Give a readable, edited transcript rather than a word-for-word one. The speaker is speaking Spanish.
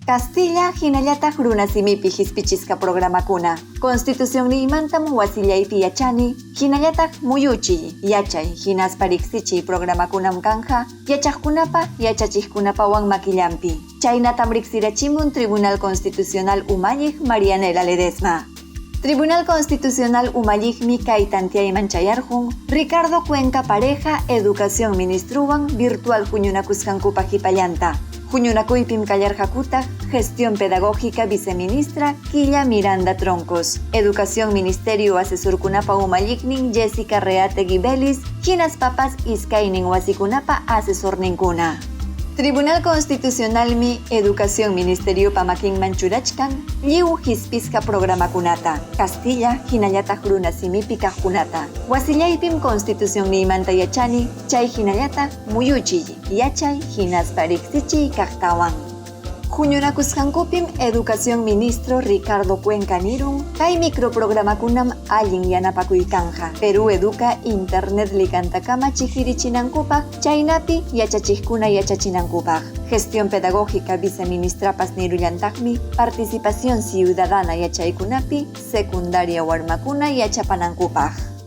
Castilla hinallataq runasimipi hisp'ichisqa programakuna. Constitución nimantam wasillaypi yachani, hinallataq muyuchiy, yachay, hinaspa riqsichiy programakunam kanja, yachaqkunapa, yachachiqkunapawan makillampi. Chaynatam riqsirachimun Tribunal Constitucional Umalliq Marianela Ledesma. Tribunal Constitucional Umalliqmi kay tantiayman chayarqun, Ricardo Cuenca Pareja Educación Ministruwan virtual huñunakusqankupa hipallanta. Huñunakuypim kallarqakutaq Gestión Pedagógica Viceministra Quilla Miranda Troncos, Educación Ministerio Asesorkunapa Umalliqnin Jessica Reategui Vélez, hinaspapas iskaynin wasikunapa asesorninkuna. Tribunal Constitucionalmi Educación Ministerio Pamakinman churachkan, lliw hisp'isqa programakunata, Castilla hinallataq runasimipi kaqkunata. Wasillaypim Constitución niymanta yachani, chay hinallataq muyuchiy, yachay hinaspa riqsichiy kaqtawan. Huñunakusqankupim Educación Ministro Ricardo Cuenca nirun, kay microprogramakunam allin yanapakuykanja. Perú Educa Internet likantakama chijirichinankupaq, chaynapi yachachiqkuna yachachinankupaq. Gestión Pedagógica Viceministrapas nirullantaqmi Participación Ciudadana yachaykunapi secundaria warmakuna yachapanankupaq.